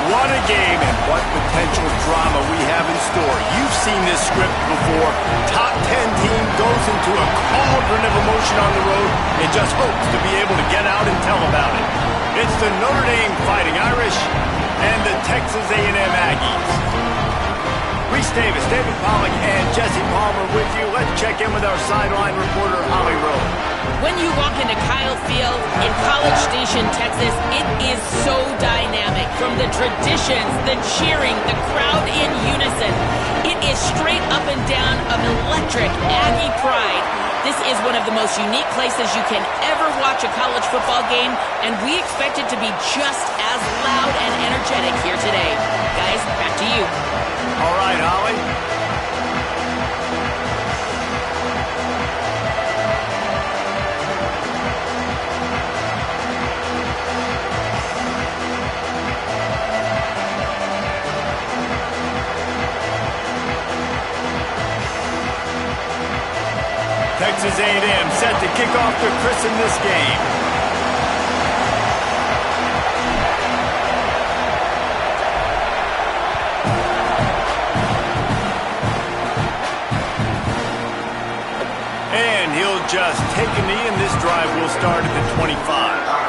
What a game and what potential drama we have in store. You've seen this script before. Top 10 team goes into a cauldron of emotion on the road and just hopes to be able to get out and tell about it. It's the Notre Dame Fighting Irish and the Texas A&M Aggies. Reese Davis, David Pollack, and Jesse Palmer with you. Let's check in with our sideline reporter, Holly Rowe. When you walk into Kyle Field in College Station, Texas, it is so dynamic. From the traditions, the cheering, the crowd in unison. It is straight up and down of electric Aggie pride. This is one of the most unique places you can ever watch a college football game, and we expect it to be just as loud and energetic here today. Guys, back to you. All right, Holly. Texas A&M set to kick off to christen this game. And he'll just take a knee, and this drive will start at the 25.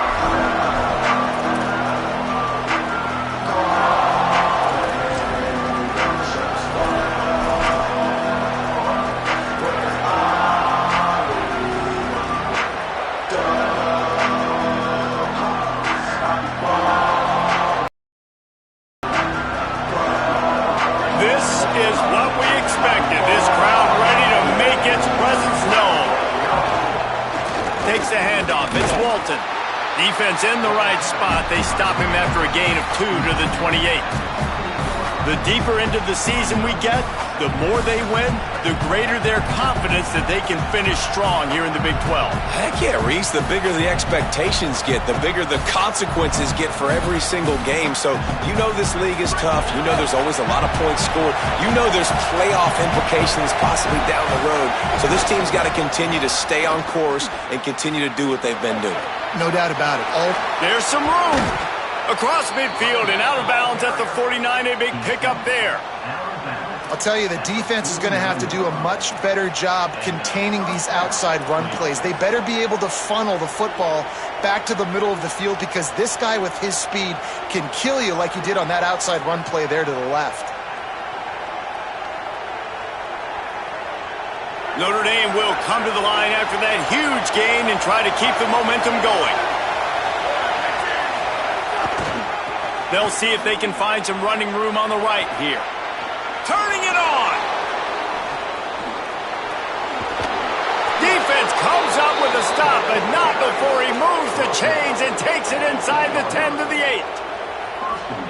Defense in the right spot. They stop him after a gain of 2 to the 28. The deeper into the season we get, the more they win, the greater their confidence that they can finish strong here in the Big 12. Heck yeah, Reese. The bigger the expectations get, the bigger the consequences get for every single game. So you know this league is tough. You know there's always a lot of points scored. You know there's playoff implications possibly down the road. So this team's got to continue to stay on course and continue to do what they've been doing. No doubt about it. There's some room. Across midfield and out of bounds at the 49. A big pickup there. I'll tell you, the defense is going to have to do a much better job containing these outside run plays. They better be able to funnel the football back to the middle of the field, because this guy with his speed can kill you like he did on that outside run play there to the left. Notre Dame will come to the line after that huge gain and try to keep the momentum going. They'll see if they can find some running room on the right here. Turning it on. Defense comes up with a stop, but not before he moves the chains and takes it inside the 10 to the 8.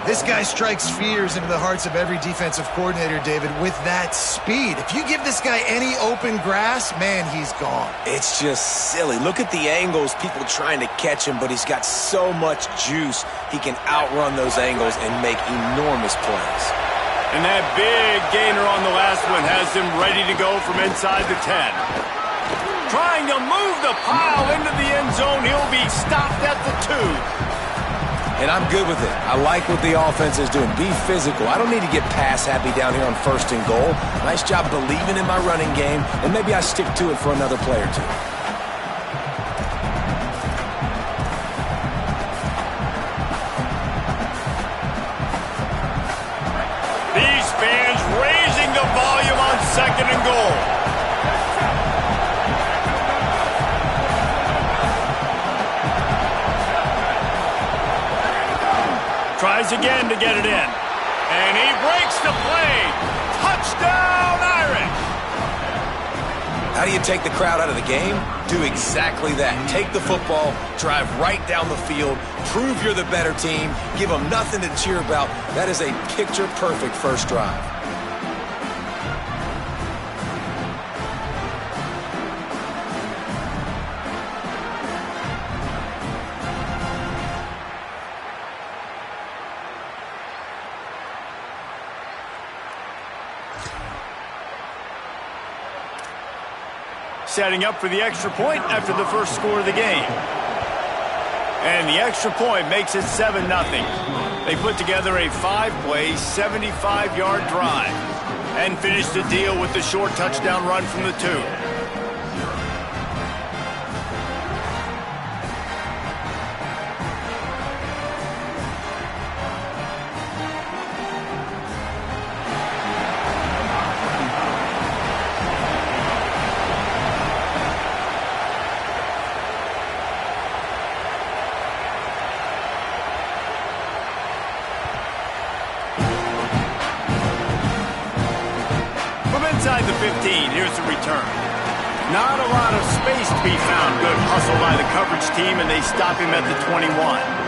This guy strikes fears into the hearts of every defensive coordinator, David, with that speed. If you give this guy any open grass, man, he's gone. It's just silly. Look at the angles, people trying to catch him, but he's got so much juice. He can outrun those angles and make enormous plays. And that big gainer on the last one has him ready to go from inside the 10. Trying to move the pile into the end zone. He'll be stopped at the 2. And I'm good with it. I like what the offense is doing. Be physical. I don't need to get pass happy down here on 1st and goal. Nice job believing in my running game, and maybe I stick to it for another play or two. These fans raising the volume on 2nd and goal. Tries again to get it in. And he breaks the play. Touchdown, Irish! How do you take the crowd out of the game? Do exactly that. Take the football, drive right down the field, prove you're the better team, give them nothing to cheer about. That is a picture-perfect first drive. Setting up for the extra point after the first score of the game. And the extra point makes it 7-0. They put together a 5-play, 75-yard drive and finished the deal with the short touchdown run from the 2. Inside the 15, here's the return. Not a lot of space to be found. Good hustle by the coverage team, and they stop him at the 21.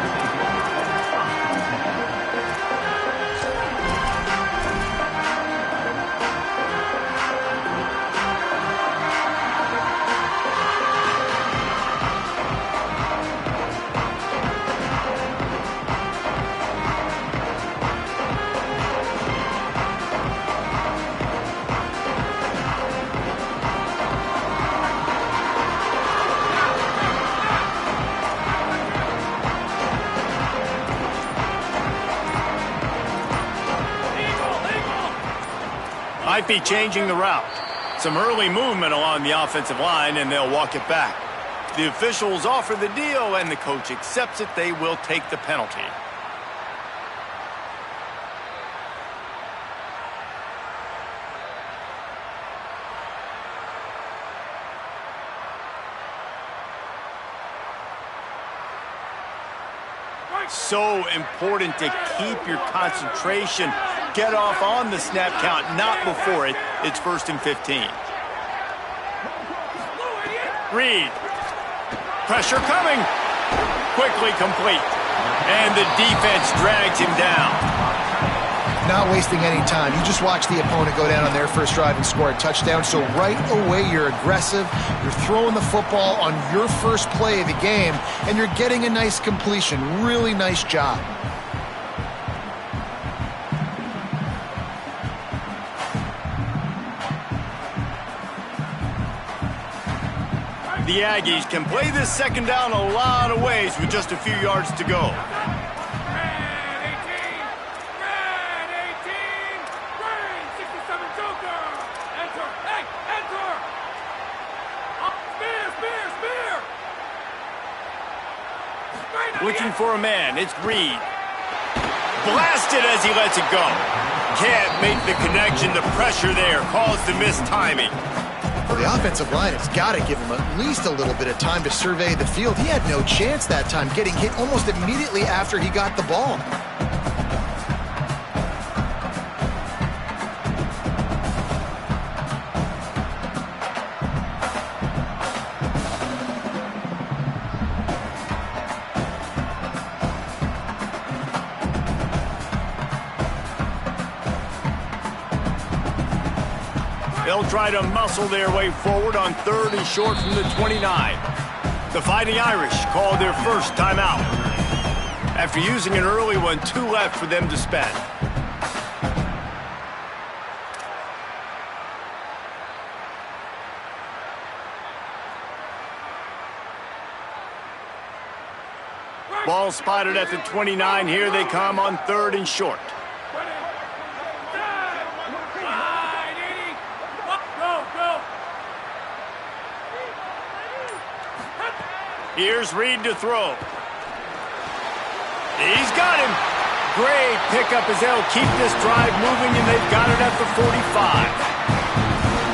Might be changing the route. Some early movement along the offensive line, and they'll walk it back. The officials offer the deal, and the coach accepts it. They will take the penalty. So important to keep your concentration. Get off on the snap count, not before it. It's 1st and 15. Reed. Pressure coming. Quickly complete. And the defense drags him down. Not wasting any time. You just watch the opponent go down on their first drive and score a touchdown. So right away, you're aggressive. You're throwing the football on your first play of the game, and you're getting a nice completion. Really nice job. The Aggies can play this second down a lot of ways with just a few yards to go. Looking for a man. It's Reed. Blasted as he lets it go. Can't make the connection. The pressure there caused the missed timing. Well, the offensive line has got to give him at least a little bit of time to survey the field. He had no chance that time, getting hit almost immediately after he got the ball. They'll try to muscle their way forward on 3rd and short from the 29. The Fighting Irish called their first timeout. After using an early one, 2 left for them to spend. Ball spotted at the 29. Here they come on 3rd and short. Here's Reed to throw. He's got him. Great pickup as they'll keep this drive moving, and they've got it at the 45.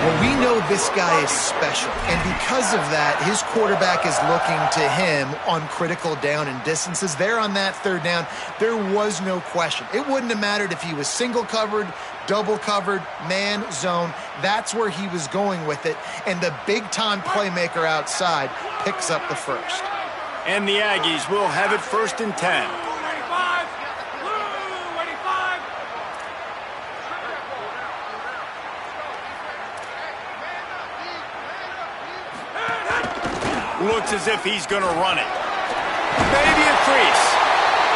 Well, we know this guy is special, and because of that, his quarterback is looking to him on critical down and distances. There on that 3rd down, there was no question. It wouldn't have mattered if he was single covered, double covered, man, zone. That's where he was going with it, and the big-time playmaker outside picks up the first. And the Aggies will have it 1st and 10. Looks as if he's going to run it. Maybe a crease.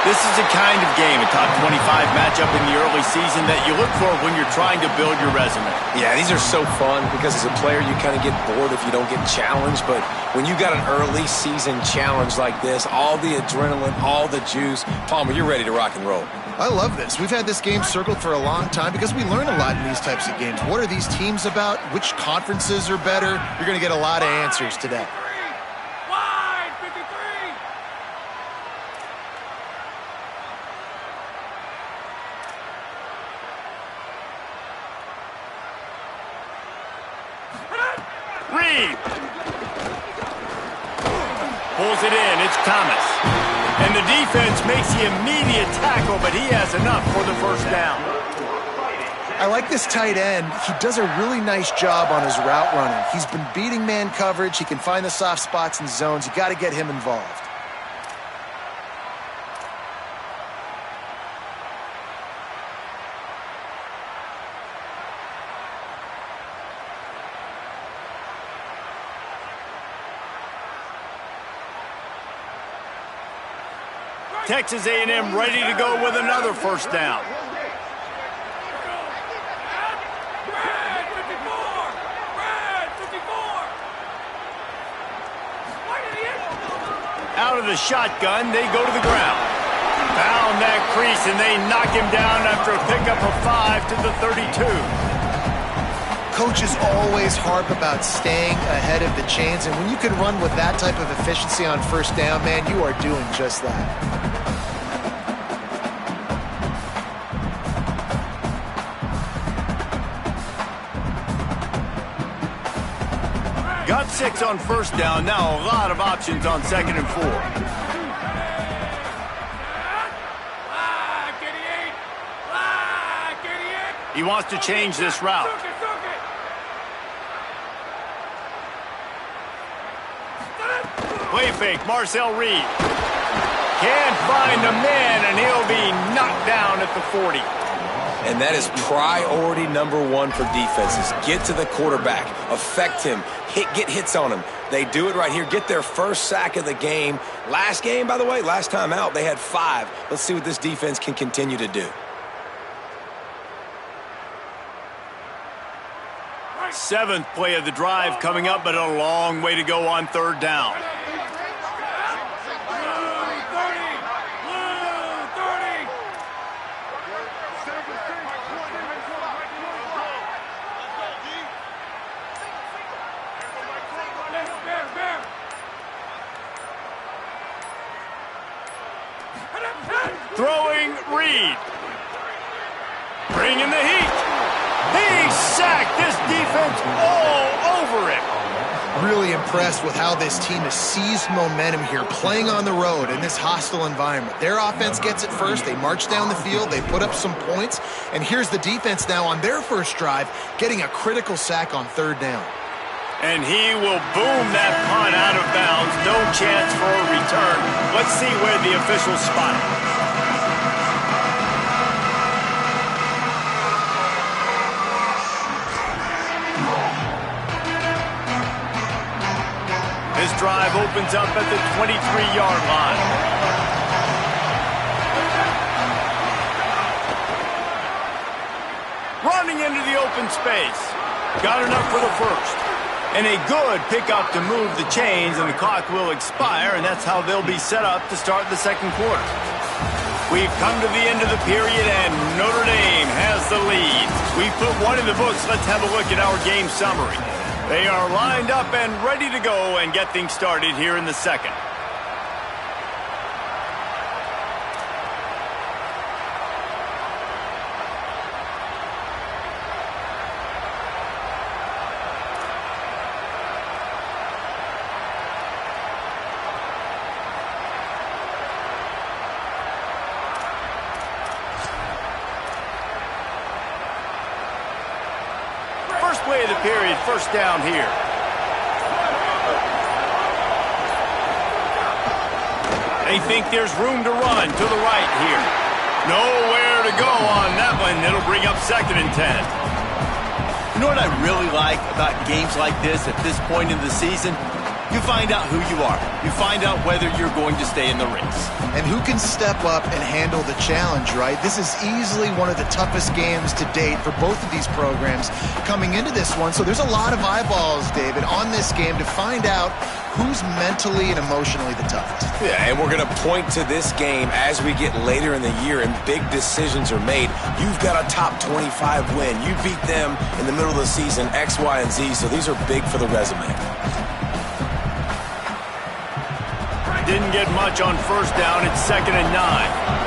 This is the kind of game, a top 25 matchup in the early season, that you look for when you're trying to build your resume. Yeah, these are so fun because as a player you kind of get bored if you don't get challenged, but when you got an early season challenge like this, all the adrenaline, all the juice, Palmer, you're ready to rock and roll. I love this. We've had this game circled for a long time because we learn a lot in these types of games. What are these teams about? Which conferences are better? You're going to get a lot of answers today. Reed pulls it in. It's Thomas. And the defense makes the immediate tackle, but he has enough for the first down. I like this tight end. He does a really nice job on his route running. He's been beating man coverage. He can find the soft spots and zones. You got to get him involved. Texas A&M ready to go with another first down. Out of the shotgun, they go to the ground. Found that crease, and they knock him down after a pickup of 5 to the 32. Coaches always harp about staying ahead of the chains, and when you can run with that type of efficiency on first down, man, you are doing just that. Got 6 on first down. Now a lot of options on 2nd and 4. He wants to change this route. Play fake, Marcel Reed. Can't find a man, and he'll be knocked down at the 40. And that is priority number 1 for defenses. Get to the quarterback. Affect him. Get hits on him. They do it right here. Get their first sack of the game. Last game, by the way, last time out, they had 5. Let's see what this defense can continue to do. 7th play of the drive coming up, but a long way to go on 3rd down. Throwing Reed. Bringing the heat. He sacked. This defense all over him. Really impressed with how this team has seized momentum here, playing on the road in this hostile environment. Their offense gets it first. They march down the field. They put up some points. And here's the defense now on their first drive, getting a critical sack on 3rd down. And he will boom that punt out of bounds. No chance for a return. Let's see where the officials spot it. This drive opens up at the 23-yard line. Running into the open space. Got enough for the first. And a good pickup to move the chains, and the clock will expire, and that's how they'll be set up to start the 2nd quarter. We've come to the end of the period, and Notre Dame has the lead. We've put 1 in the books. Let's have a look at our game summary. They are lined up and ready to go and get things started here in the 2nd. First play of the period, first down here. They think there's room to run to the right here. Nowhere to go on that one. It'll bring up 2nd and 10. You know what I really like about games like this at this point in the season? You find out who you are. You find out whether you're going to stay in the race. And who can step up and handle the challenge, right? This is easily one of the toughest games to date for both of these programs coming into this one. So there's a lot of eyeballs, David, on this game to find out who's mentally and emotionally the toughest. Yeah, and we're going to point to this game as we get later in the year and big decisions are made. You've got a top 25 win. You beat them in the middle of the season, X, Y, and Z, so these are big for the resume. Didn't get much on first down. It's 2nd and 9.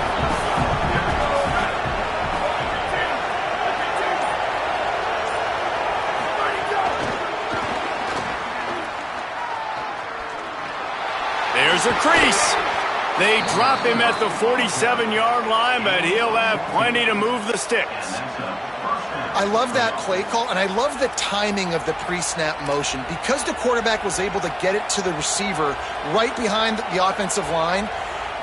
There's a crease. They drop him at the 47-yard line, but he'll have plenty to move the sticks. I love that play call, and I love the timing of the pre-snap motion. Because the quarterback was able to get it to the receiver right behind the offensive line,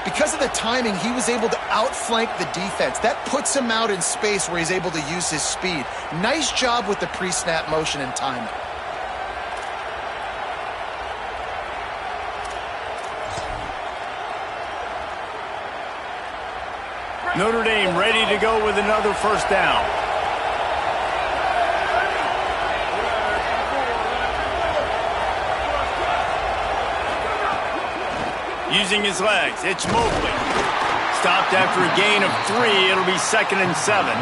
because of the timing, he was able to outflank the defense. That puts him out in space where he's able to use his speed. Nice job with the pre-snap motion and timing. Notre Dame ready to go with another first down. Using his legs, it's Mobley. Stopped after a gain of 3. It'll be 2nd and 7.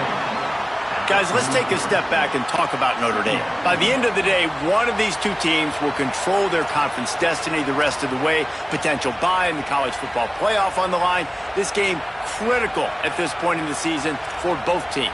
Guys, let's take a step back and talk about Notre Dame. By the end of the day, one of these two teams will control their conference destiny the rest of the way. Potential bye in the college football playoff on the line. This game critical at this point in the season for both teams.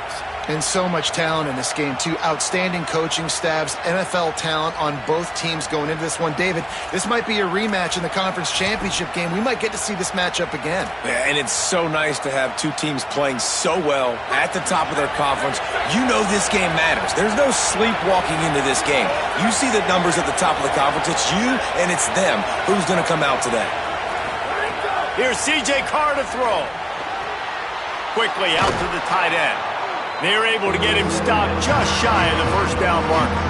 And so much talent in this game, too. Outstanding coaching staffs, NFL talent on both teams going into this one. David, this might be a rematch in the conference championship game. We might get to see this matchup again. Yeah, and it's so nice to have two teams playing so well at the top of their conference. You know this game matters. There's no sleepwalking into this game. You see the numbers at the top of the conference. It's you and it's them. Who's going to come out today? Here's C.J. Carr to throw. Quickly out to the tight end. They're able to get him stopped just shy of the first down marker.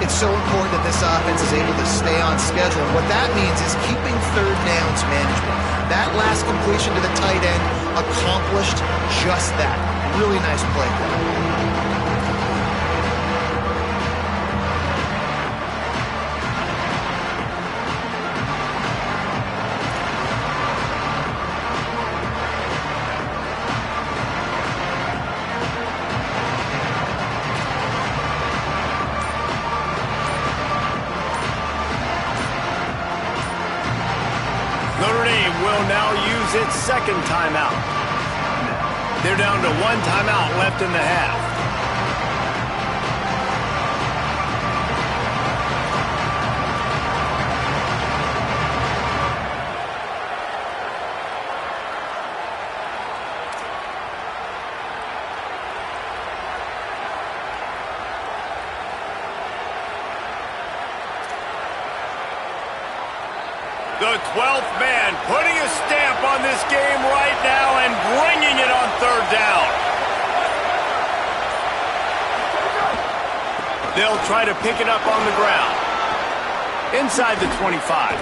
It's so important that this offense is able to stay on schedule. And what that means is keeping third downs management. That last completion to the tight end accomplished just that. Really nice play. Notre Dame will now use its second timeout. They're down to one timeout left in the half. The 12th man putting a stamp on this game right now and bringing it on third down. They'll try to pick it up on the ground. Inside the 25.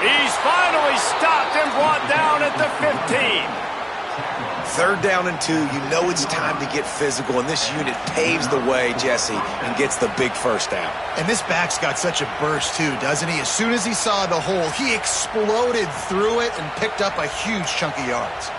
He's finally stopped and brought down at the 15. 3rd down and 2. You know it's time to get physical, and this unit paves the way, Jesse, and gets the big first down. And this back's got such a burst, too, doesn't he? As soon as he saw the hole, he exploded through it and picked up a huge chunk of yards.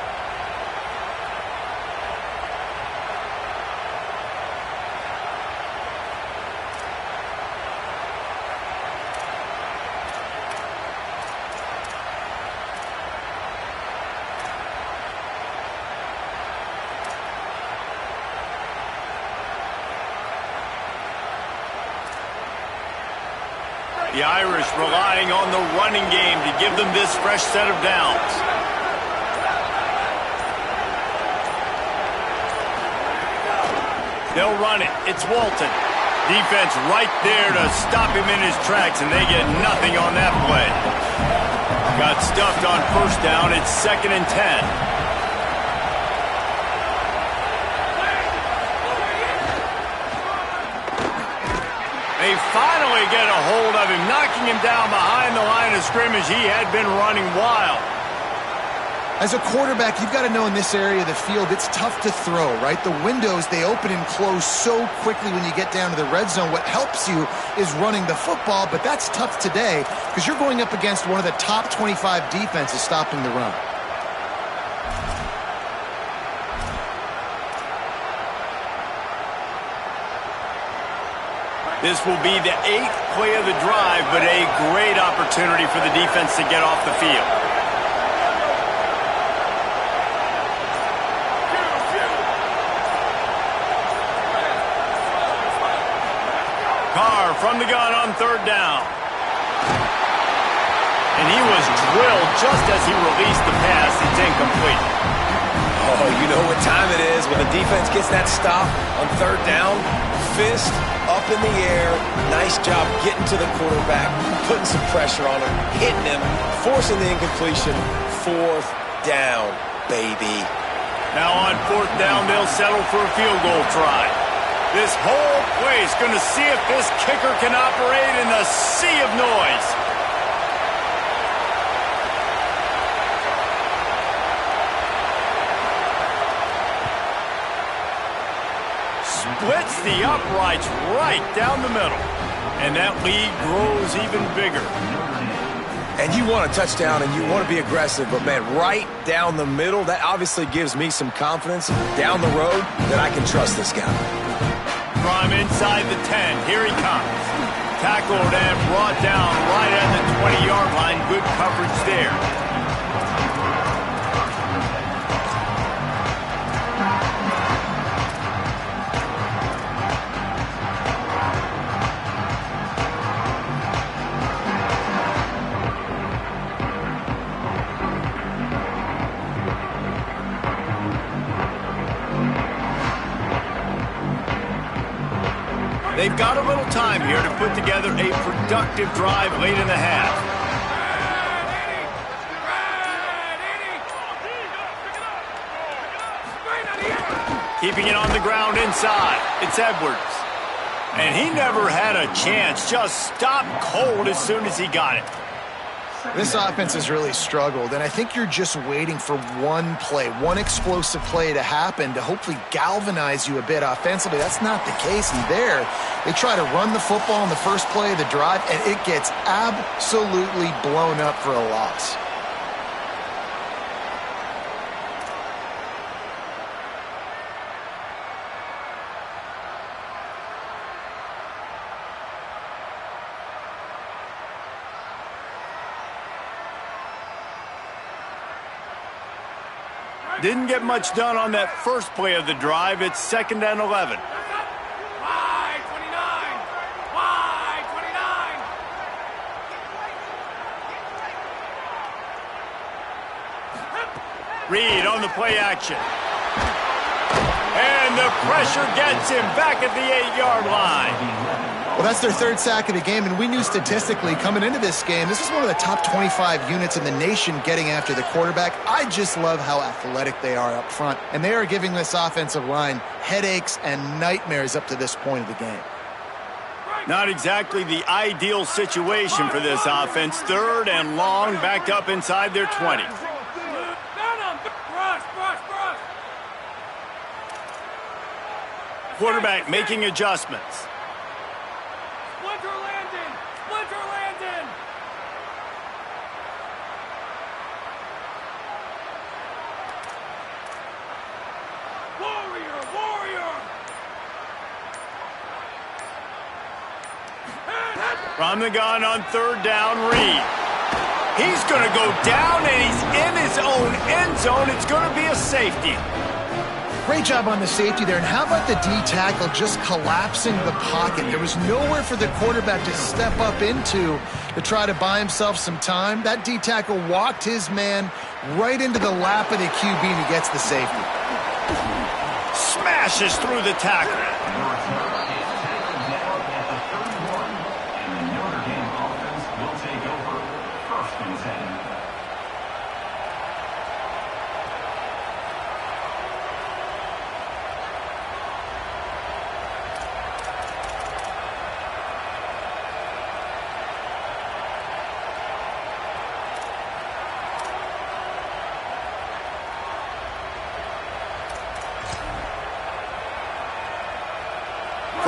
The Irish relying on the running game to give them this fresh set of downs. They'll run it. It's Walton. Defense right there to stop him in his tracks, and they get nothing on that play. Got stuffed on first down. It's 2nd and 10. They they finally get a hold of him, knocking him down behind the line of scrimmage. He had been running wild. As a quarterback, you've got to know in this area of the field, it's tough to throw, right? The windows, they open and close so quickly when you get down to the red zone. What helps you is running the football, but that's tough today because you're going up against one of the top 25 defenses stopping the run. This will be the 8th play of the drive, but a great opportunity for the defense to get off the field. Carr from the gun on 3rd down. And he was drilled just as he released the pass. It's incomplete. Oh, you know what time it is when the defense gets that stop on 3rd down. Fist up in the air. Nice job getting to the quarterback, putting some pressure on him, hitting him, forcing the incompletion. 4th down, baby. Now on 4th down, they'll settle for a field goal try. This whole place going to see if this kicker can operate in the sea of noise. Splits the uprights right down the middle. And that lead grows even bigger. And you want a touchdown and you want to be aggressive, but man, right down the middle, that obviously gives me some confidence down the road that I can trust this guy. From inside the 10, here he comes. Tackled and brought down right at the 20-yard line. Good coverage there. They've got a little time here to put together a productive drive late in the half. Keeping it on the ground inside. It's Edwards. And he never had a chance. Just stopped cold as soon as he got it. This offense has really struggled, and I think you're just waiting for one play, one explosive play to happen to hopefully galvanize you a bit offensively. That's not the case, and there they try to run the football in the first play of the drive, and it gets absolutely blown up for a loss. Didn't get much done on that first play of the drive. It's 2nd and 11. Reed on the play action. And the pressure gets him back at the 8-yard line. Well, that's their 3rd sack of the game, and we knew statistically coming into this game, this is one of the top 25 units in the nation getting after the quarterback. I just love how athletic they are up front, and they are giving this offensive line headaches and nightmares up to this point of the game. Not exactly the ideal situation for this offense. 3rd and long, backed up inside their 20. Quarterback making adjustments. From the gun on 3rd down, Reed. He's going to go down, and he's in his own end zone. It's going to be a safety. Great job on the safety there. And how about the D-tackle just collapsing the pocket? There was nowhere for the quarterback to step up into to try to buy himself some time. That D-tackle walked his man right into the lap of the QB, and he gets the safety. Smashes through the tackle.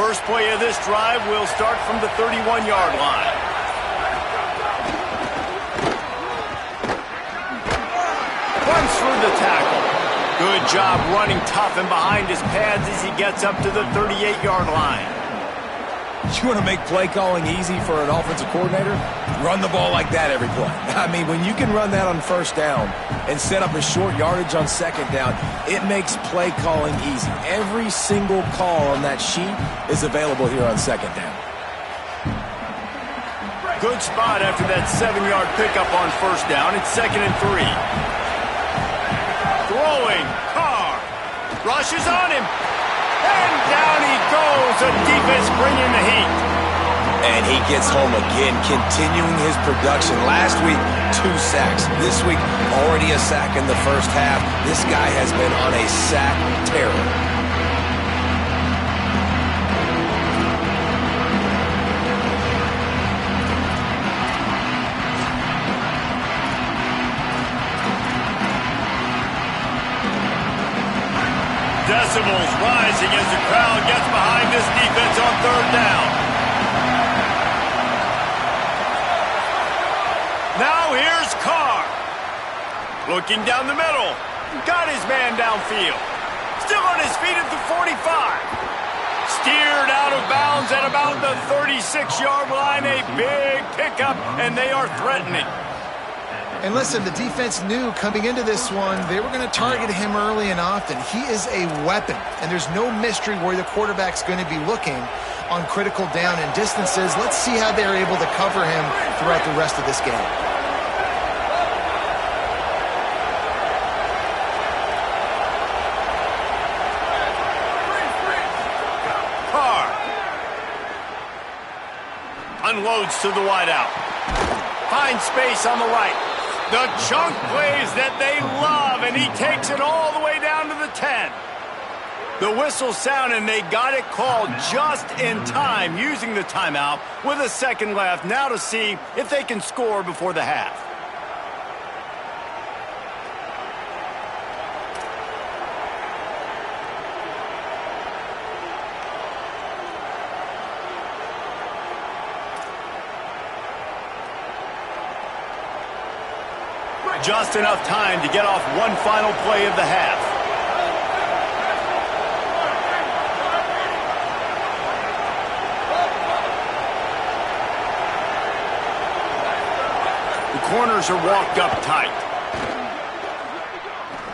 First play of this drive will start from the 31-yard line. Runs through the tackle. Good job running tough and behind his pads as he gets up to the 38-yard line. You want to make play calling easy for an offensive coordinator? Run the ball like that every play. I mean, when you can run that on first down and set up a short yardage on second down, it makes play calling easy. Every single call on that sheet is available here on second down. Good spot after that 7-yard pickup on first down. It's 2nd and 3. Throwing. Carr. Rushes on him. And down he goes. The defense bringing the heat. And he gets home again, continuing his production. Last week, 2 sacks. This week, already a sack in the first half. This guy has been on a sack terror. Decibels rising as the crowd gets behind this defense on third down. Now here's Carr. Looking down the middle. Got his man downfield. Still on his feet at the 45. Steered out of bounds at about the 36-yard line. A big pickup, and they are threatening. And listen, the defense knew coming into this one, they were going to target him early and often. He is a weapon, and there's no mystery where the quarterback's going to be looking on critical down and distances. Let's see how they're able to cover him throughout the rest of this game. Carr unloads to the wideout. Finds space on the right. The chunk plays that they love, and he takes it all the way down to the 10. The whistle sound, and they got it called just in time, using the timeout with a second left. Now to see if they can score before the half. Just enough time to get off one final play of the half. The corners are walked up tight.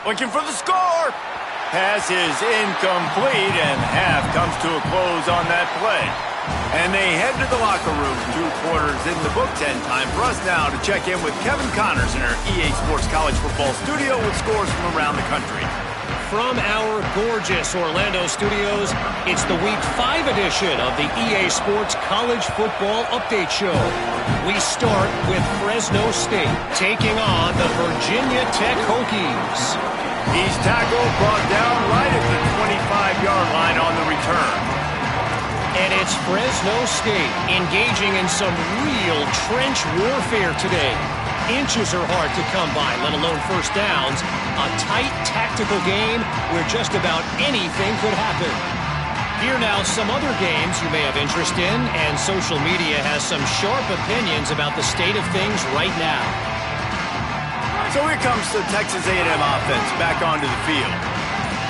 Looking for the score. Pass is incomplete, and half comes to a close on that play. And they head to the locker room. 2 quarters in the books, and time for us now to check in with Kevin Connors in our EA Sports College Football studio with scores from around the country. From our gorgeous Orlando studios, it's the Week 5 edition of the EA Sports College Football Update Show. We start with Fresno State taking on the Virginia Tech Hokies. He's tackled, brought down right at the 25-yard line on the return. And it's Fresno State engaging in some real trench warfare today. Inches are hard to come by, let alone first downs. A tight tactical game where just about anything could happen. Here now some other games you may have interest in, and social media has some sharp opinions about the state of things right now. So here comes the Texas A&M offense back onto the field.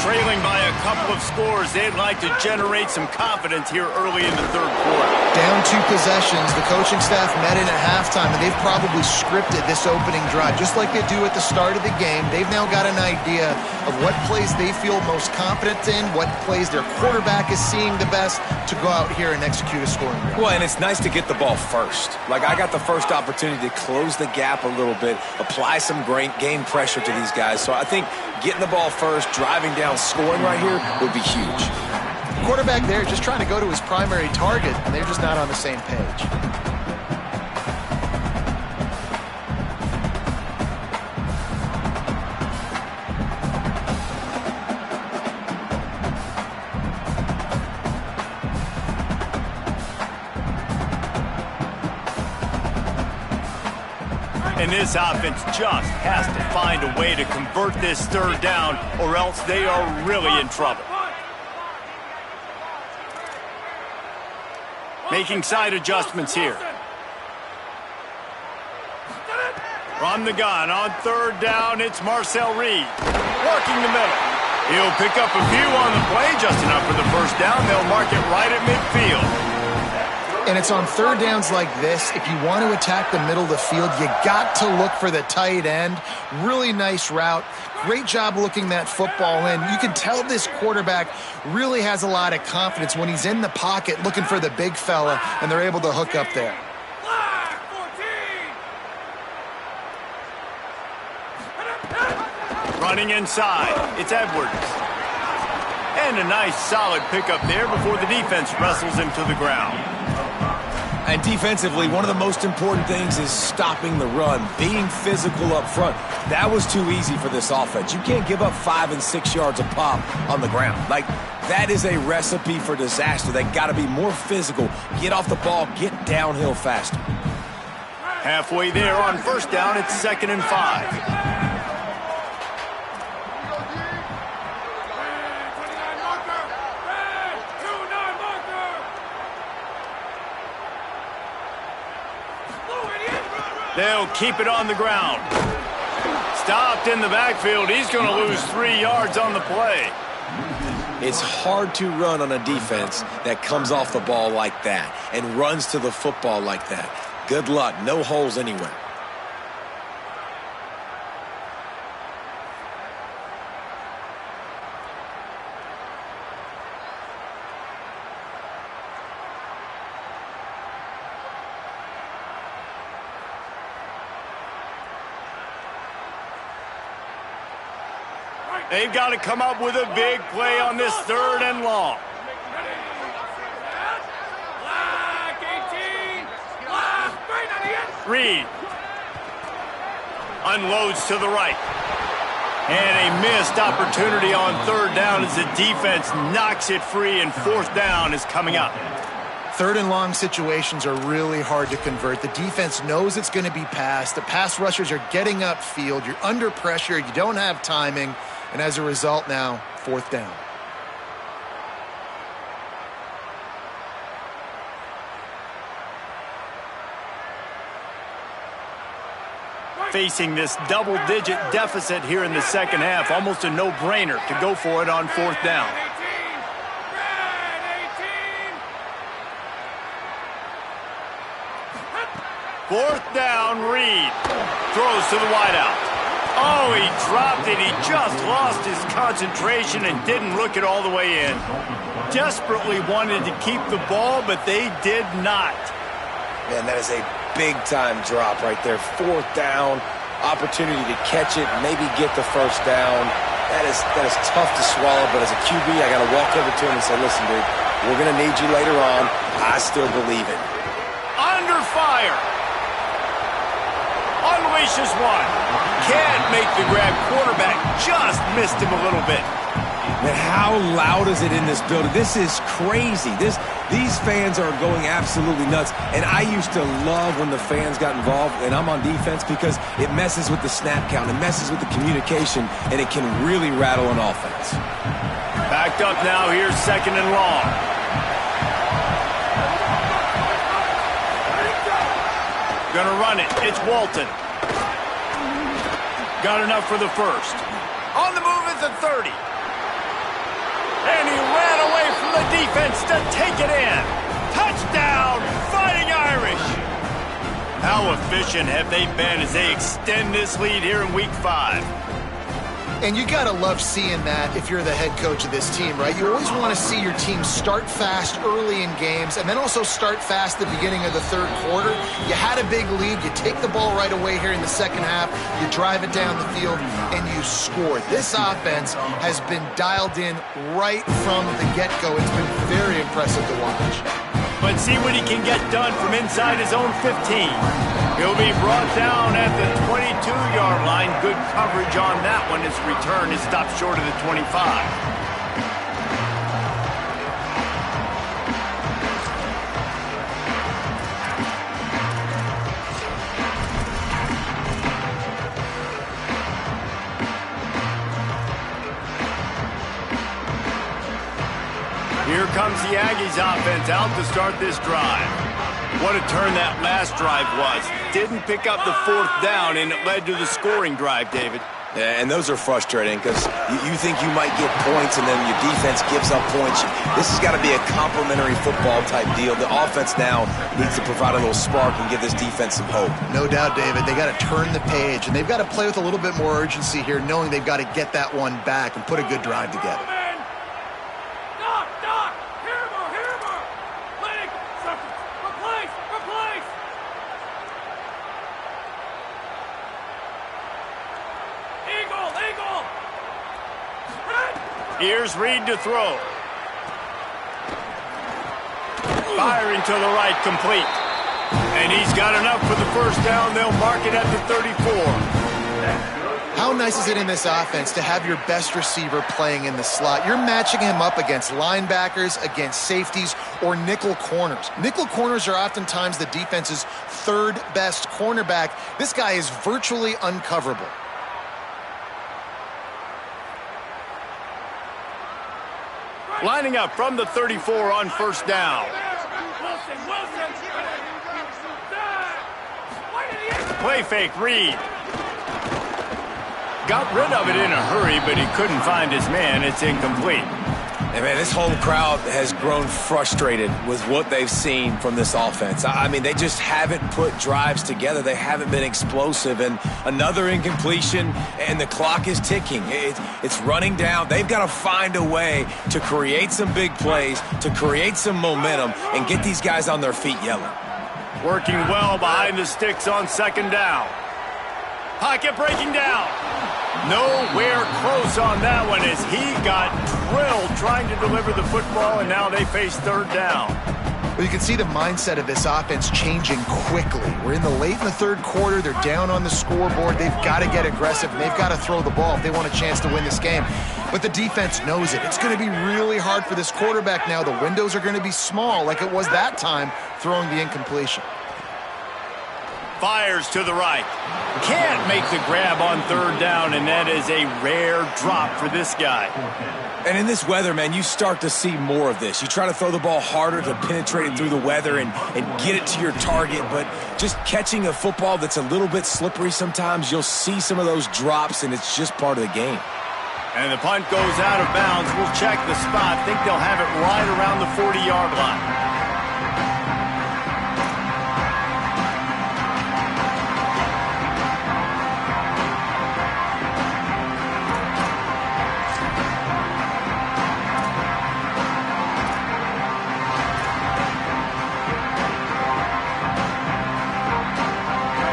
Trailing by a couple of scores, they'd like to generate some confidence here early in the third quarter. Down 2 possessions, the coaching staff met in at halftime, and they've probably scripted this opening drive. Just like they do at the start of the game, they've now got an idea of what plays they feel most confident in, what plays their quarterback is seeing the best to go out here and execute a scoring drive. Well, and it's nice to get the ball first. Like, I got the first opportunity to close the gap a little bit, apply some great game pressure to these guys. So I think getting the ball first, driving down, scoring right here would be huge. Quarterback there just trying to go to his primary target, and they're just not on the same page. And this offense just has to find a way to convert this third down, or else they are really in trouble. Making side adjustments here. From the gun on third down, it's Marcel Reed. Working the middle. He'll pick up a few on the play, just enough for the first down. They'll mark it right at midfield. And it's on third downs like this. If you want to attack the middle of the field, you got to look for the tight end. Really nice route. Great job looking that football in. You can tell this quarterback really has a lot of confidence when he's in the pocket looking for the big fella, and they're able to hook up there. Running inside, it's Edwards. And a nice solid pickup there before the defense wrestles him to the ground. And defensively, one of the most important things is stopping the run, being physical up front. That was too easy for this offense. You can't give up 5 and 6 yards a pop on the ground. Like, that is a recipe for disaster. They got to be more physical, get off the ball, get downhill faster. Halfway there on first down, it's 2nd and 5. They'll keep it on the ground. Stopped in the backfield. He's going to lose 3 yards on the play. It's hard to run on a defense that comes off the ball like that and runs to the football like that. Good luck. No holes anywhere. They've got to come up with a big play on this 3rd and long. Reed unloads to the right. And a missed opportunity on 3rd down as the defense knocks it free, and 4th down is coming up. 3rd and long situations are really hard to convert. The defense knows it's going to be passed. The pass rushers are getting upfield. You're under pressure. You don't have timing. And as a result now, 4th down. Facing this double-digit deficit here in the second half, almost a no-brainer to go for it on 4th down. Fourth down, Reed throws to the wideout. Oh, he dropped it. He just lost his concentration and didn't look it all the way in. Desperately wanted to keep the ball, but they did not. Man, that is a big-time drop right there. 4th down, opportunity to catch it, maybe get the first down. That is tough to swallow, but as a QB, I got to walk over to him and say, listen, dude, we're going to need you later on. I still believe it. Under fire. Unleashes one. Can't make the grab. Quarterback just missed him a little bit. Man, how loud is it in this building? This is crazy. These fans are going absolutely nuts. And I used to love when the fans got involved, and I'm on defense, because it messes with the snap count. It messes with the communication, and it can really rattle an offense. Backed up now. Here's 2nd and long. Gonna run it. It's Walton. Got enough for the first. On the move is the 30. And he ran away from the defense to take it in. Touchdown, Fighting Irish. How efficient have they been as they extend this lead here in Week 5? And you got to love seeing that if you're the head coach of this team, right? You always want to see your team start fast early in games and then also start fast at the beginning of the 3rd quarter. You had a big lead. You take the ball right away here in the second half. You drive it down the field, and you score. This offense has been dialed in right from the get-go. It's been very impressive to watch. But see what he can get done from inside his own 15. He'll be brought down at the 22-yard line. Good coverage on that one. His return is stopped short of the 25. Here comes the Aggies offense out to start this drive. What a turn that last drive was. Didn't pick up the fourth down, and it led to the scoring drive, David. Yeah, and those are frustrating because you think you might get points and then your defense gives up points. This has got to be a complementary football type deal. The offense now needs to provide a little spark and give this defense some hope. No doubt, David. They got to turn the page, and they've got to play with a little bit more urgency here, knowing they've got to get that one back and put a good drive together. Here's Reed to throw. Firing to the right, complete. And he's got enough for the first down. They'll mark it at the 34. How nice is it in this offense to have your best receiver playing in the slot? You're matching him up against linebackers, against safeties, or nickel corners. Nickel corners are oftentimes the defense's third best cornerback. This guy is virtually uncoverable. Lining up from the 34 on first down. Play fake, Reed. Got rid of it in a hurry, but he couldn't find his man. It's incomplete. And man, this whole crowd has grown frustrated with what they've seen from this offense. I mean, they just haven't put drives together. They haven't been explosive. And another incompletion, and the clock is ticking. It's running down. They've got to find a way to create some big plays, to create some momentum, and get these guys on their feet yelling. Working well behind the sticks on second down. Pocket breaking down. Nowhere close on that one as he got drilled trying to deliver the football, and now they face third down. Well, you can see the mindset of this offense changing quickly. We're late in the third quarter. They're down on the scoreboard. They've got to get aggressive, and they've got to throw the ball if they want a chance to win this game. But the defense knows it. It's going to be really hard for this quarterback now. The windows are going to be small like it was that time throwing the incompletion. Fires to the right. Can't make the grab on third down, and that is a rare drop for this guy. And in this weather, man, you start to see more of this. You try to throw the ball harder to penetrate it through the weather and get it to your target, but just catching a football that's a little bit slippery sometimes, you'll see some of those drops, and it's just part of the game. And the punt goes out of bounds. We'll check the spot. Think they'll have it right around the 40-yard line.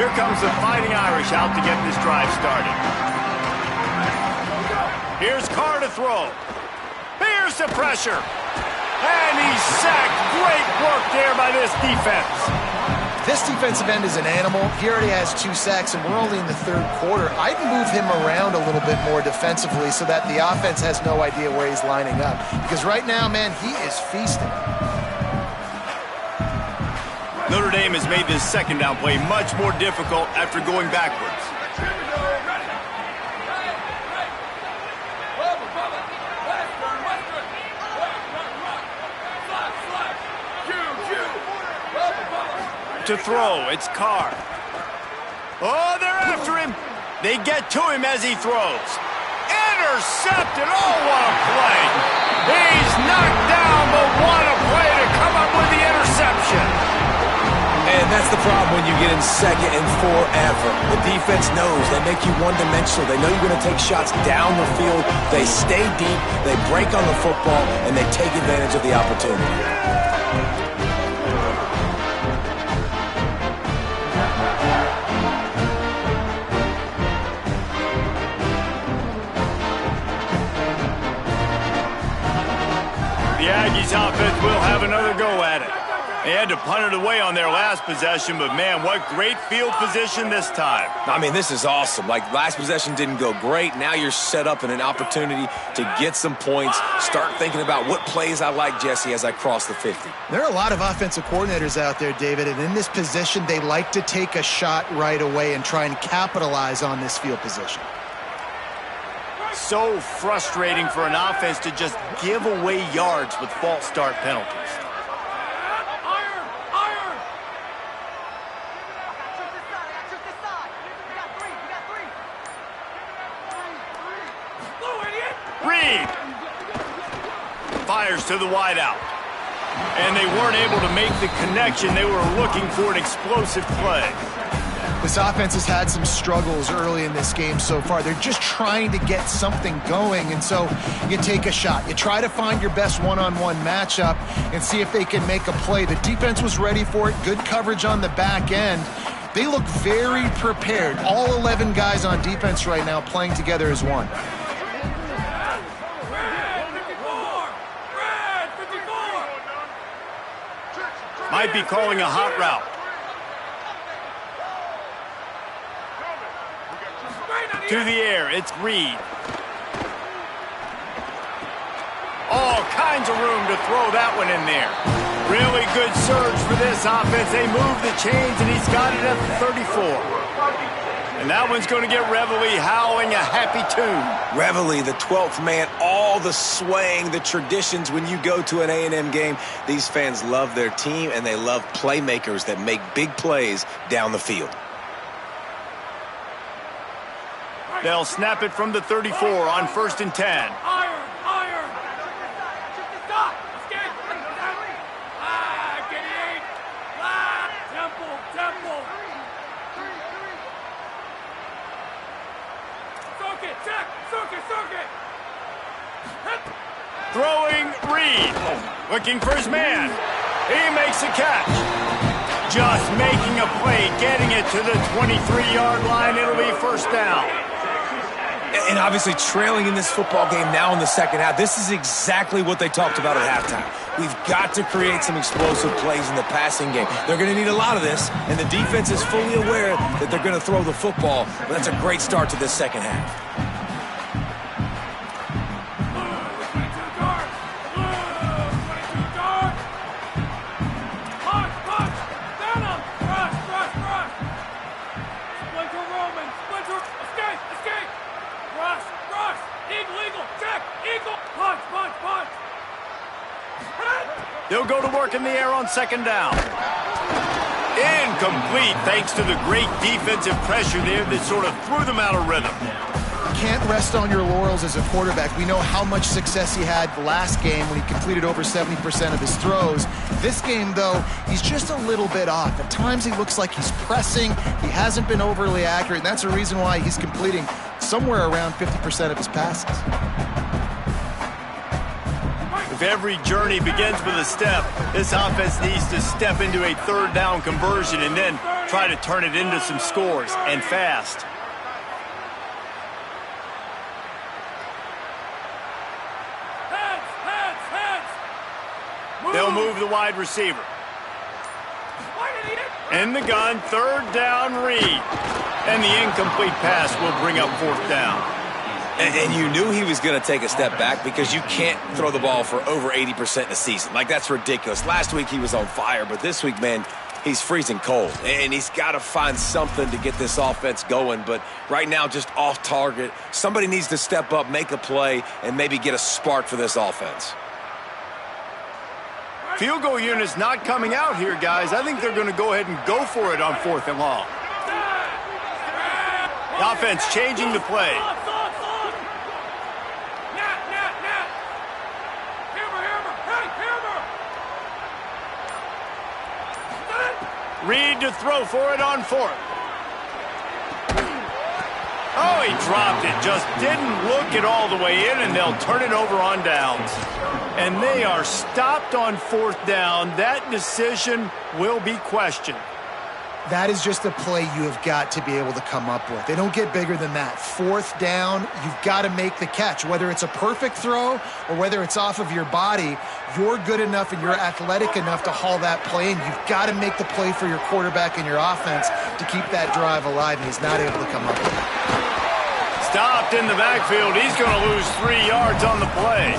Here comes the Fighting Irish out to get this drive started. Here's Carr to throw. Here's the pressure. And he's sacked. Great work there by this defense. This defensive end is an animal. He already has 2 sacks, and we're only in the third quarter. I'd move him around a little bit more defensively so that the offense has no idea where he's lining up. Because right now, man, he is feasting. Notre Dame has made this second down play much more difficult after going backwards. To throw, it's Carr. Oh, they're after him. They get to him as he throws. Intercepted. Oh, what a play. He's knocked down, but what a play to come up with the interception. And that's the problem when you get in second and forever. The defense knows. They make you one-dimensional. They know you're going to take shots down the field. They stay deep. They break on the football, and they take advantage of the opportunity. The Aggies offense will have another go at it. They had to punt it away on their last possession, but man, what great field position this time. I mean, this is awesome. Like, last possession didn't go great. Now you're set up in an opportunity to get some points. Start thinking about what plays I like, Jesse, as I cross the 50. There are a lot of offensive coordinators out there, David, and in this position, they like to take a shot right away and try and capitalize on this field position. so frustrating for an offense to just give away yards with false start penalties. Reed fires to the wideout. And they weren't able to make the connection. They were looking for an explosive play. This offense has had some struggles early in this game so far. They're just trying to get something going, and so you take a shot. You try to find your best one-on-one matchup and see if they can make a play. The defense was ready for it. Good coverage on the back end. They look very prepared. All 11 guys on defense right now playing together as one. Might be calling a hot route. To the air, it's Reed. All kinds of room to throw that one in there. Really good surge for this offense. They move the chains, and he's got it at the 34. And that one's going to get Reveille howling a happy tune. Reveille, the 12th man, all the swaying, the traditions when you go to an A&M game. These fans love their team, and they love playmakers that make big plays down the field. They'll snap it from the 34 on 1st and 10. Iron! Temple! Circuit! Throwing Reed. Looking for his man. He makes a catch. Just making a play, getting it to the 23-yard line. It'll be 1st down. And obviously trailing in this football game now in the second half. This is exactly what they talked about at halftime. We've got to create some explosive plays in the passing game. They're going to need a lot of this, and the defense is fully aware that they're going to throw the football. But that's a great start to this second half. They'll go to work in the air on 2nd down. Incomplete thanks to the great defensive pressure there that sort of threw them out of rhythm. Can't rest on your laurels as a quarterback. We know how much success he had last game when he completed over 70% of his throws. This game, though, he's just a little bit off. At times he looks like he's pressing. He hasn't been overly accurate, and that's a reason why he's completing somewhere around 50% of his passes. If every journey begins with a step, this offense needs to step into a 3rd down conversion and then try to turn it into some scores, and fast. They'll move the wide receiver. In the gun, 3rd down, Reed. And the incomplete pass will bring up 4th down. And you knew he was going to take a step back because you can't throw the ball for over 80% in a season. Like, that's ridiculous. Last week he was on fire, but this week, man, he's freezing cold. And he's got to find something to get this offense going. But right now, just off target. Somebody needs to step up, make a play, and maybe get a spark for this offense. Field goal unit's not coming out here, guys. I think they're going to go ahead and go for it on 4th and long. The offense changing the play. Reed to throw for it on 4th. Oh, he dropped it. Just didn't look it all the way in, and they'll turn it over on downs. And they are stopped on 4th down. That decision will be questioned. That is just a play you have got to be able to come up with. They don't get bigger than that. 4th down, you've got to make the catch. Whether it's a perfect throw or whether it's off of your body, you're good enough and you're athletic enough to haul that play, and you've got to make the play for your quarterback and your offense to keep that drive alive, and he's not able to come up with it. Stopped in the backfield. He's going to lose 3 yards on the play.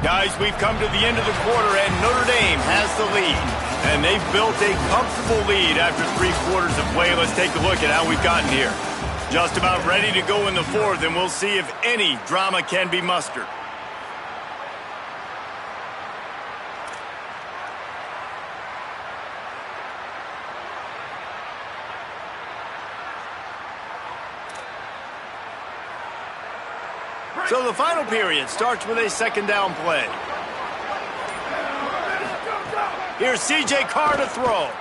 Guys, we've come to the end of the quarter, and Notre Dame has the lead. And they've built a comfortable lead after 3 quarters of play. Let's take a look at how we've gotten here. Just about ready to go in the 4th, and we'll see if any drama can be mustered. So the final period starts with a 2nd down play. Here's C.J. Carr to throw.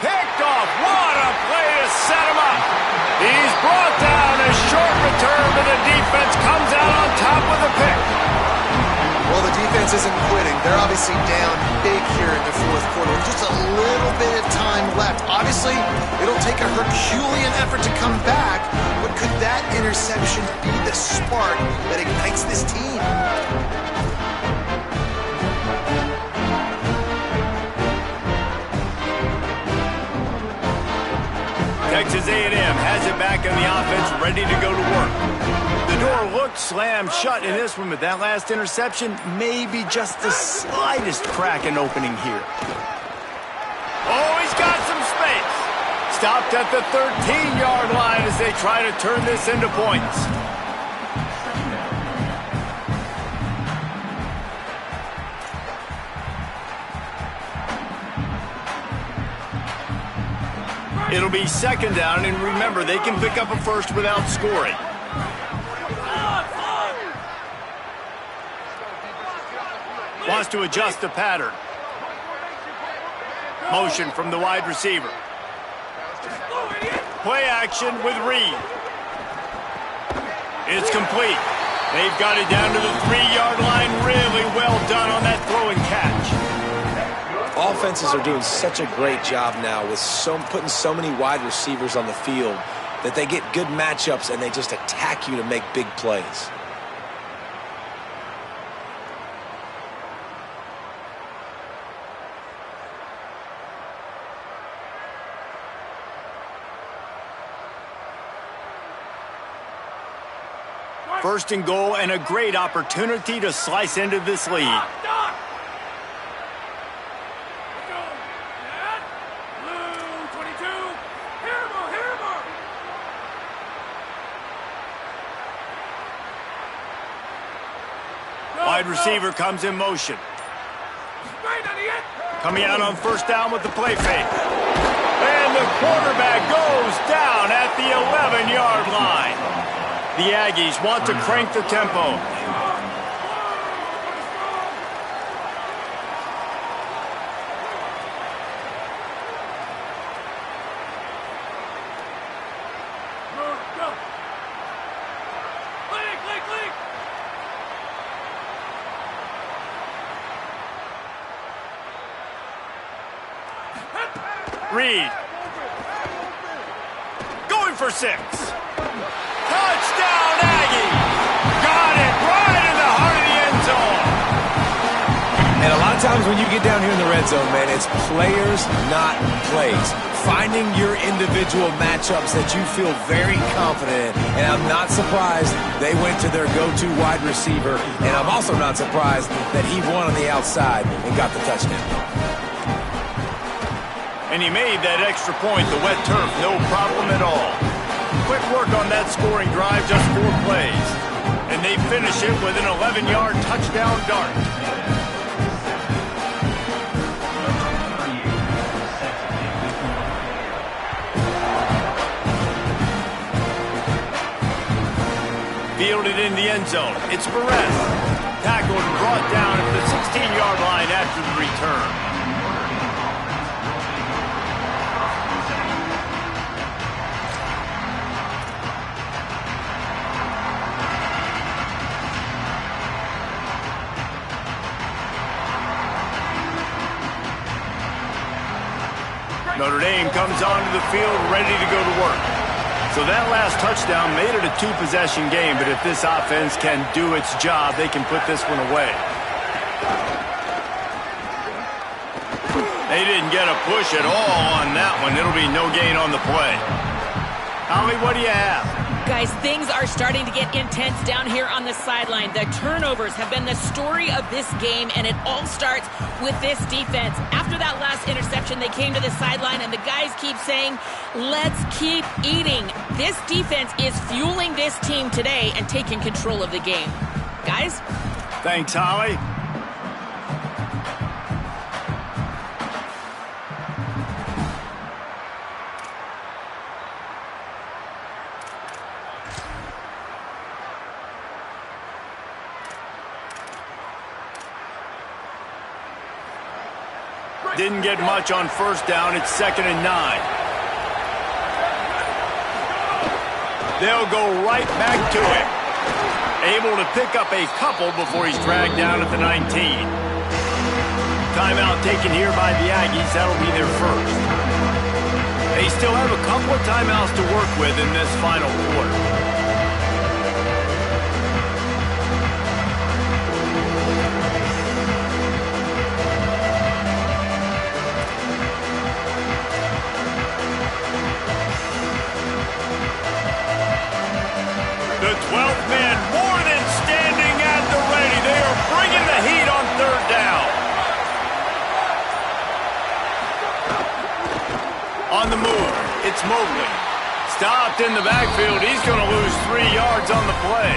Picked off. What a play to set him up. He's brought down. A short return, but the defense comes out on top with a pick. Well, the defense isn't quitting. They're obviously down big here in the 4th quarter with just a little bit of time left. Obviously, it'll take a Herculean effort to come back, but could that interception be the spark that ignites this team? Texas A&M has it back on the offense, ready to go to work. The door looked slammed shut in this one, but that last interception may be just the slightest crack in opening here. Oh, he's got some space. Stopped at the 13-yard line as they try to turn this into points. It'll be 2nd down, and remember, they can pick up a first without scoring. Wants to adjust the pattern. Motion from the wide receiver. Play action with Reed. It's complete. They've got it down to the 3-yard line. Really well done on that throw and catch. Offenses are doing such a great job now with putting so many wide receivers on the field that they get good matchups and they just attack you to make big plays. First and goal, and a great opportunity to slice into this lead. Wide receiver comes in motion. Coming out on 1st down with the play fake. And the quarterback goes down at the 11-yard line. The Aggies want to crank the tempo. Reed. Going for 6. Touchdown, Aggie! Got it right in the heart of the end zone. And a lot of times when you get down here in the red zone, man, it's players, not plays. Finding your individual matchups that you feel very confident in. And I'm not surprised they went to their go-to wide receiver. And I'm also not surprised that he won on the outside and got the touchdown. And he made that extra point, the wet turf, no problem at all. Quick work on that scoring drive, just 4 plays. And they finish it with an 11-yard touchdown dart. Fielded in the end zone. It's Perez. Tackled and brought down at the 16-yard line after the return. Notre Dame comes onto the field ready to go to work. So that last touchdown made it a 2-possession game, but if this offense can do its job, they can put this one away. They didn't get a push at all on that one. It'll be no gain on the play. Holly, what do you have? Guys, things are starting to get intense down here on the sideline. The turnovers have been the story of this game, and it all starts with this defense. After that last interception, they came to the sideline, and the guys keep saying, let's keep eating. This defense is fueling this team today and taking control of the game. Guys? Thanks, Holly. Didn't get much on first down. It's 2nd and 9. They'll go right back to him. Able to pick up a couple before he's dragged down at the 19. Timeout taken here by the Aggies. That'll be their first. They still have a couple of timeouts to work with in this final quarter. The 12th man more than standing at the ready. They are bringing the heat on 3rd down. On the move, it's Mobley. Stopped in the backfield. He's going to lose 3 yards on the play.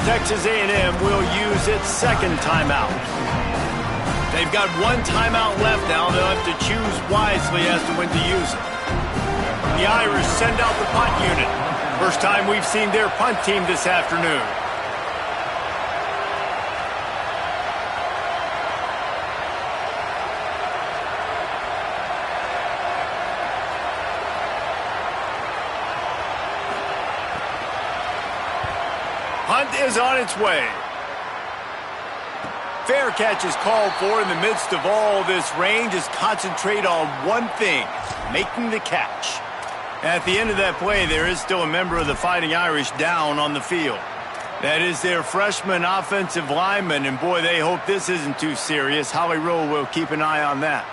Texas A&M will use its 2nd timeout. They've got 1 timeout left now. They'll have to choose wisely as to when to use it. The Irish send out the punt unit. First time we've seen their punt team this afternoon. Punt is on its way. Fair catch is called for in the midst of all this rain. Just concentrate on one thing, making the catch. At the end of that play, there is still a member of the Fighting Irish down on the field. That is their freshman offensive lineman, and boy, they hope this isn't too serious. Holly Rowe will keep an eye on that.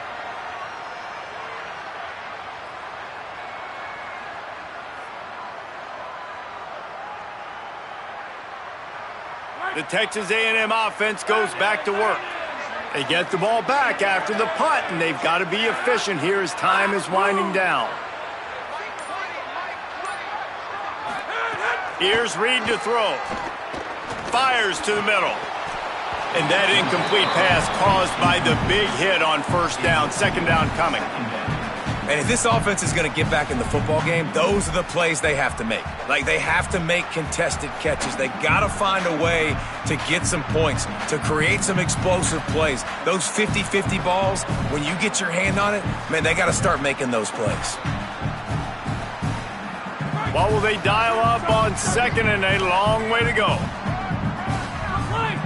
The Texas A&M offense goes back to work. They get the ball back after the punt, and they've got to be efficient here as time is winding down. Here's Reed to throw. Fires to the middle. And that incomplete pass caused by the big hit on first down. 2nd down coming. And if this offense is going to get back in the football game, those are the plays they have to make. Like, they have to make contested catches. They got to find a way to get some points, to create some explosive plays. Those 50-50 balls, when you get your hand on it, man, they got to start making those plays. What will they dial up on 2nd and a long way to go? Black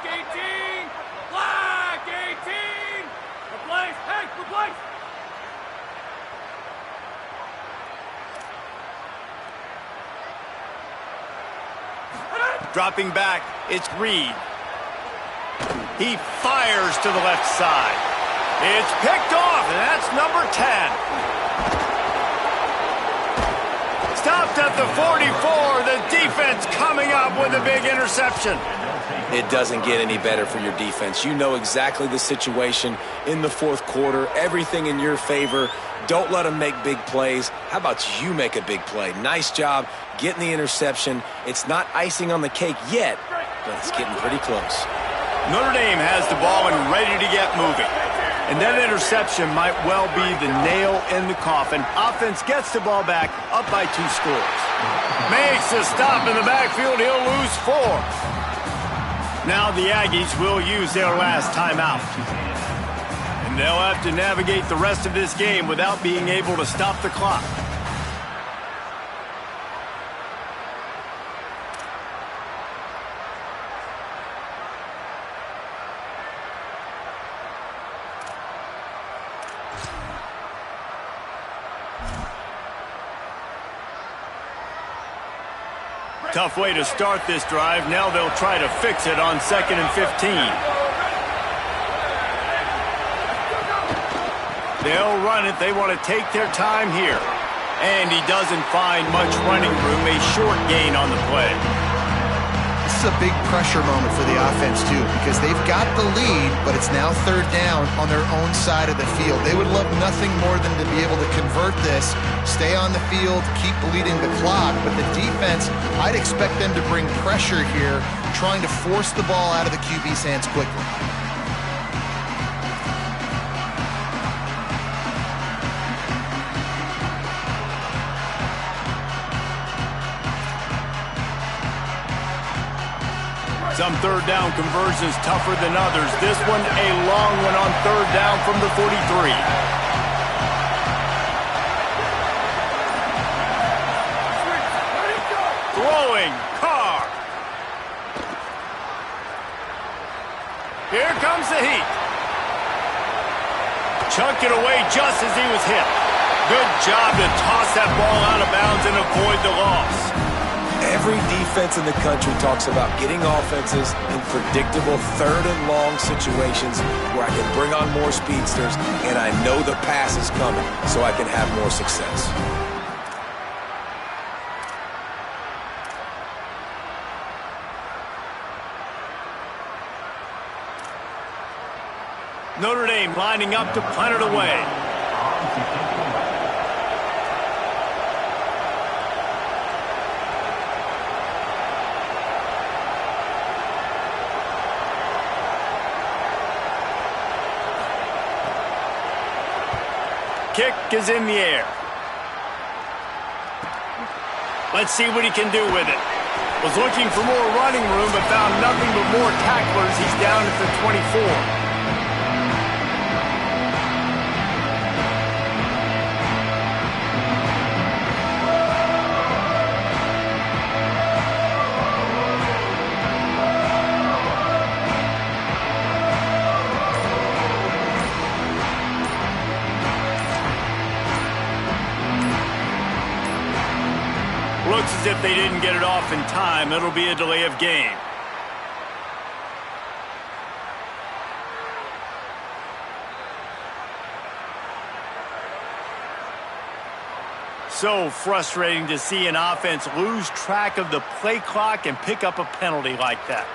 18! Black 18! Replace! Hey, replace! Dropping back, it's Reed. He fires to the left side. It's picked off, and that's number 10. Stopped at the 44. The defense coming up with a big interception. It doesn't get any better for your defense. You know exactly the situation in the 4th quarter. Everything in your favor. Don't let them make big plays. How about you make a big play? Nice job getting the interception. It's not icing on the cake yet, but it's getting pretty close. Notre Dame has the ball and ready to get moving. And that interception might well be the nail in the coffin. Offense gets the ball back, up by 2 scores. Makes a stop in the backfield. He'll lose 4. Now the Aggies will use their last timeout. And they'll have to navigate the rest of this game without being able to stop the clock. Tough way to start this drive. Now they'll try to fix it on 2nd and 15. They'll run it. They want to take their time here. And he doesn't find much running room. A short gain on the play. This is a big pressure moment for the offense, too, because they've got the lead, but it's now third down on their own side of the field. They would love nothing more than to be able to convert this, stay on the field, keep bleeding the clock. But the defense, I'd expect them to bring pressure here, trying to force the ball out of the QB's hands quickly. Some third down conversions tougher than others. This one a long one on third down from the 43. Throwing, Carr. Here comes the heat. Chucked it away just as he was hit. Good job to toss that ball out of bounds and avoid the loss. Every defense in the country talks about getting offenses in predictable third and long situations where I can bring on more speedsters and I know the pass is coming so I can have more success. Notre Dame lining up to punt it away. Kick is in the air. Let's see what he can do with it. Was looking for more running room, but found nothing but more tacklers. He's down at the 24. Looks as if they didn't get it off in time. It'll be a delay of game. So frustrating to see an offense lose track of the play clock and pick up a penalty like that.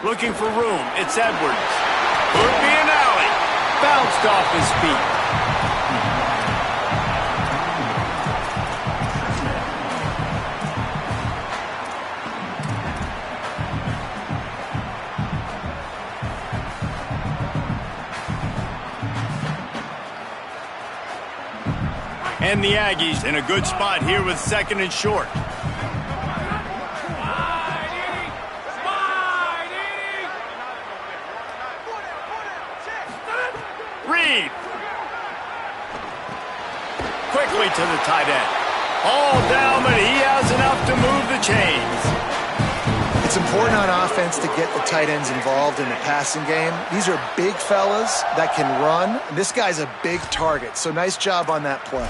Looking for room. It's Edwards. Could be an alley. Bounced off his feet. And the Aggies in a good spot here with second and short. Quickly to the tight end. All down, but he has enough to move the chains. It's important on offense to get the tight ends involved in the passing game. These are big fellas that can run. This guy's a big target, so nice job on that play.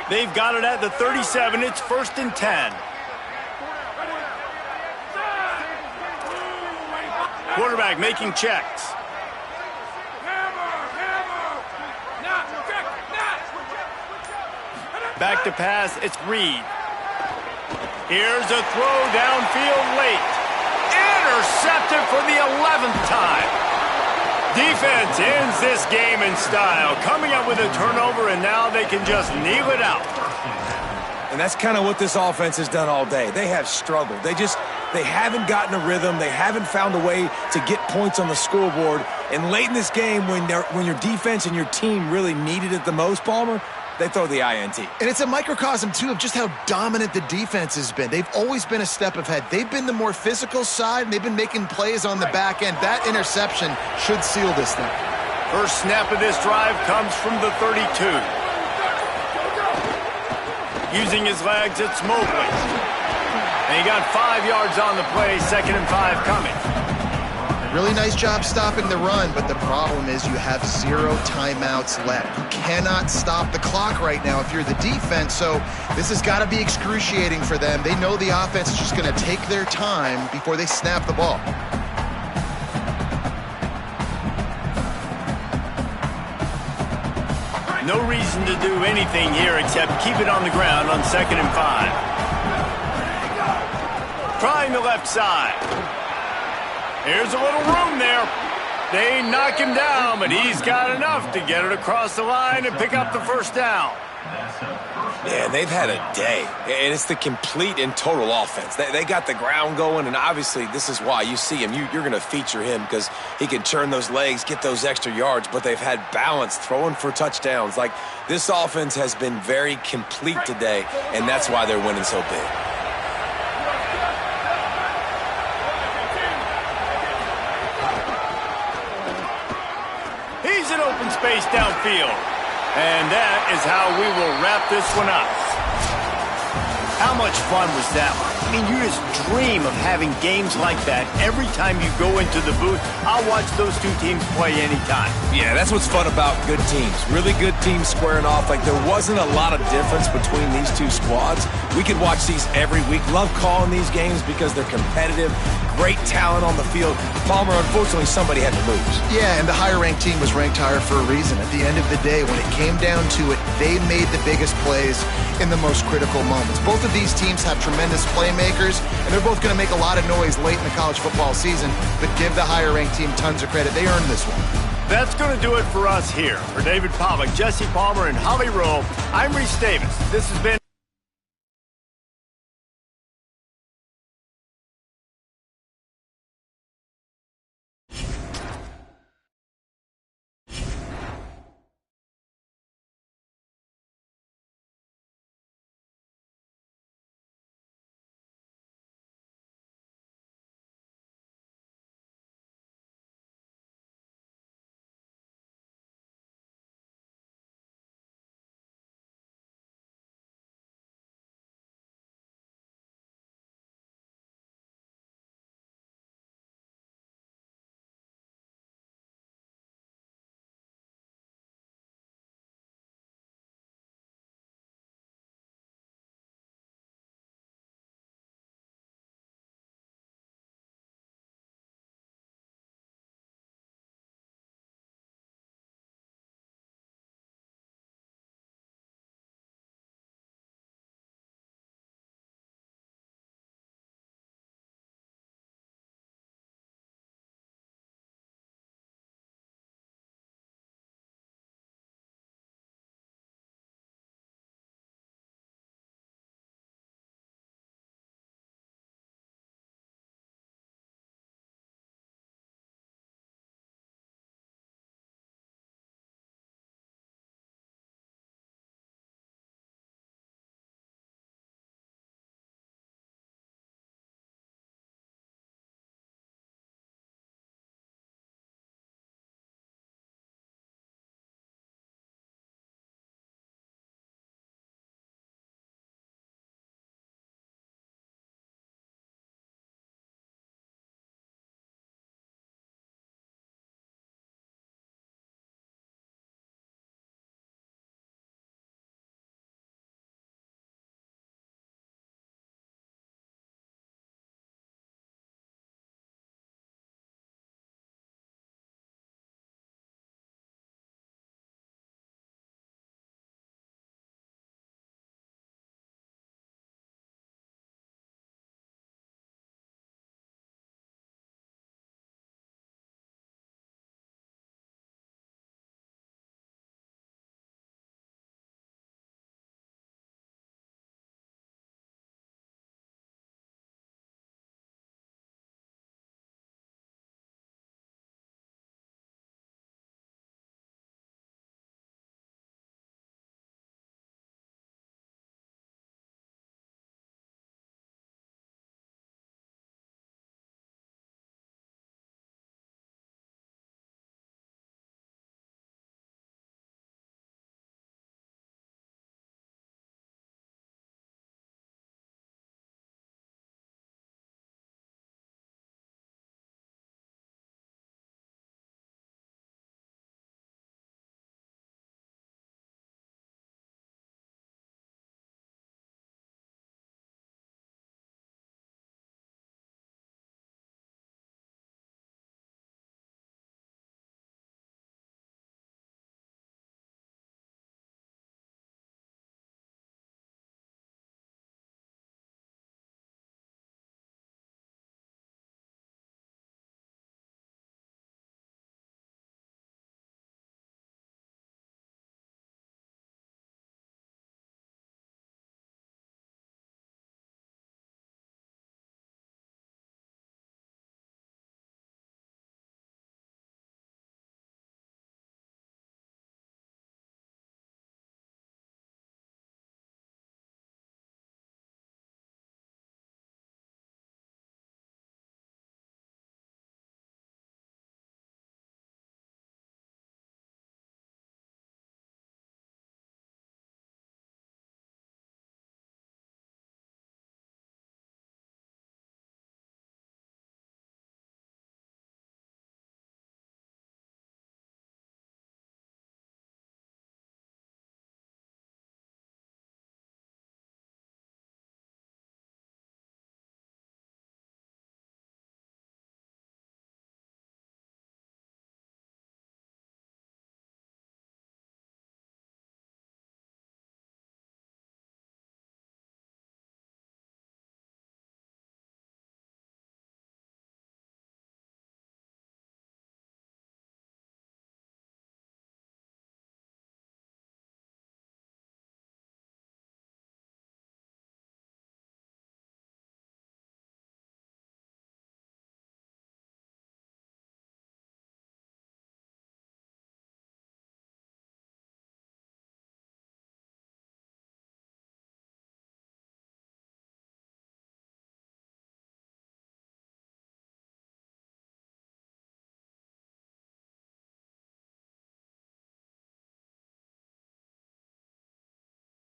They've got it at the 37. It's 1st and 10. Quarterback making checks. Back to pass, it's Reed. Here's a throw downfield late. Intercepted for the 11th time. Defense ends this game in style, coming up with a turnover, and now they can just kneel it out. And that's kind of what this offense has done all day. They have struggled. They haven't gotten a rhythm. They haven't found a way to get points on the scoreboard. And late in this game, when your defense and your team really needed it the most, Palmer, they throw the INT. And it's a microcosm, too, of just how dominant the defense has been. They've always been a step ahead. They've been the more physical side, and they've been making plays on the back end. That interception should seal this thing. First snap of this drive comes from the 32. Using his legs, it's Mobley. And he got 5 yards on the play, 2nd and 5 coming. Really nice job stopping the run, but the problem is you have 0 timeouts left. You cannot stop the clock right now if you're the defense, so this has got to be excruciating for them. They know the offense is just going to take their time before they snap the ball. No reason to do anything here except keep it on the ground on 2nd and 5. Trying the left side. Here's a little room there. They knock him down, but he's got enough to get it across the line and pick up the first down. Yeah, they've had a day, and it's the complete and total offense. They got the ground going, and obviously this is why you see him. You're going to feature him because he can turn those legs, get those extra yards, but they've had balance, throwing for touchdowns. Like, this offense has been very complete today, and that's why they're winning so big. He's in open space downfield. And that is how we will wrap this one up. How much fun was that one? I mean, you just dream of having games like that every time you go into the booth. I'll watch those two teams play anytime. Yeah, that's what's fun about good teams. Really good teams squaring off. Like, there wasn't a lot of difference between these two squads. We could watch these every week. Love calling these games because they're competitive. Great talent on the field. Palmer, unfortunately, somebody had to lose. Yeah, and the higher-ranked team was ranked higher for a reason. At the end of the day, when it came down to it, they made the biggest plays in the most critical moments. Both of these teams have tremendous playmakers, and they're both going to make a lot of noise late in the college football season, but give the higher-ranked team tons of credit. They earned this one. That's going to do it for us here. For David Pollack, Jesse Palmer, and Holly Rowe, I'm Reese Davis. This has been